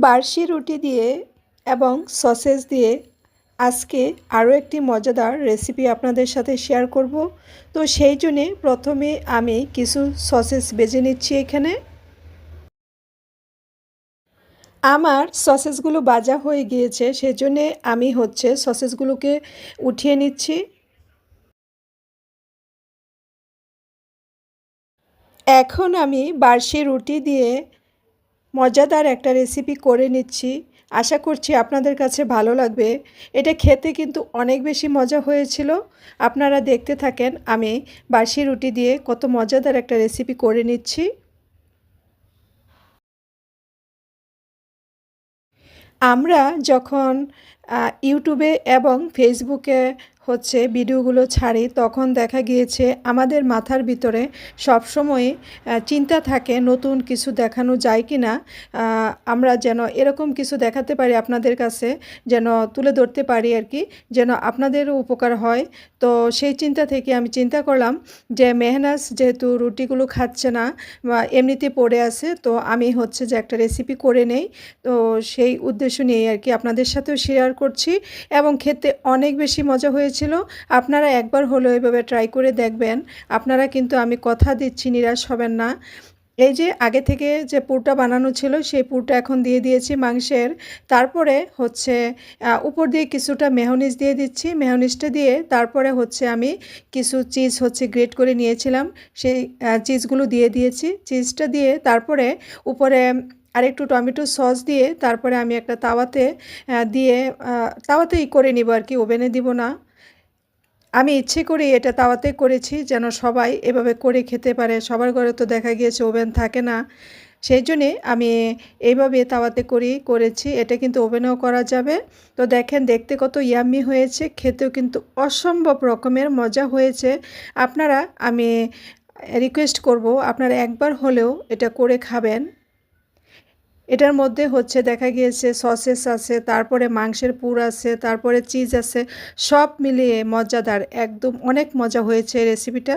বার্ষি রুটি দিয়ে এবং সসেজ দিয়ে আজকে আরও একটি মজাদার রেসিপি আপনাদের সাথে শেয়ার করব। তো সেই জন্যে প্রথমে আমি কিছু সসেজ বেজে নিচ্ছি। এখানে আমার সসেজগুলো ভাজা হয়ে গিয়েছে, সেজন্যে আমি সসেজগুলোকে উঠিয়ে নিচ্ছি। এখন আমি বার্ষি রুটি দিয়ে মজাদার একটা রেসিপি করে নিচ্ছি। আশা করছি আপনাদের কাছে ভালো লাগবে। এটা খেতে কিন্তু অনেক বেশি মজা হয়েছিল। আপনারা দেখতে থাকেন আমি বাসি রুটি দিয়ে কত মজাদার একটা রেসিপি করে নিচ্ছি। আমরা যখন ইউটিউবে এবং ফেসবুকে ভিডিওগুলো ছাড়ি, তখন দেখা গিয়েছে আমাদের মাথার ভিতরে সবসময় চিন্তা থাকে নতুন কিছু দেখানো যায় কি না, আমরা যেন এরকম কিছু দেখাতে পারি আপনাদের কাছে, যেন তুলে ধরতে পারি আর কি, যেন আপনাদেরও উপকার হয়। তো সেই চিন্তা থেকে আমি চিন্তা করলাম যে মেহনাজ যেহেতু রুটিগুলো খাচ্ছে না বা এমনিতে পড়ে আছে, তো আমি যে একটা রেসিপি করে নেই। তো সেই উদ্দেশ্য নিয়ে আর কি আপনাদের সাথেও শেয়ার করছি, এবং খেতে অনেক বেশি মজা হয়েছিল। আপনারা একবার হলেও এভাবে ট্রাই করে দেখবেন। আপনারা কিন্তু আমি কথা দিচ্ছি নিরাশ হবেন না। এই যে আগে থেকে যে পুরটা বানানো ছিল, সেই পুরটা এখন দিয়ে দিয়েছি মাংসের। তারপরে উপর দিয়ে কিছুটা মেয়োনিজ দিয়ে দিচ্ছি। মেয়োনিজটা দিয়ে তারপরে আমি কিছু চিজ গ্রেট করে নিয়েছিলাম, সেই চিজগুলো দিয়ে দিয়েছি। চিজটা দিয়ে তারপরে উপরে আরেকটু টমেটো সস দিয়ে তারপরে আমি একটা তাওয়াতে দিয়ে তাওয়াতেই করে নিব আর কি, ওভেনে দিব না। আমি ইচ্ছে করে এটা তাওয়াতে করেছি যেন সবাই এভাবে করে খেতে পারে। সবার ঘরে তো দেখা গিয়েছে ওভেন থাকে না, সেই জন্যে আমি এইভাবে তাওয়াতে করেছি। এটা কিন্তু ওভেনেও করা যাবে। তো দেখেন দেখতে কত ইয়াম্মি হয়েছে, খেতেও কিন্তু অসম্ভব রকমের মজা হয়েছে। আমি রিকোয়েস্ট করব আপনারা একবার হলেও এটা করে খাবেন। এটার মধ্যে দেখা গিয়েছে সসেস আছে, তারপরে মাংসের পুর আছে, তারপরে চিজ আছে, সব মিলিয়ে মজাদার, একদম অনেক মজা হয়েছে রেসিপিটা।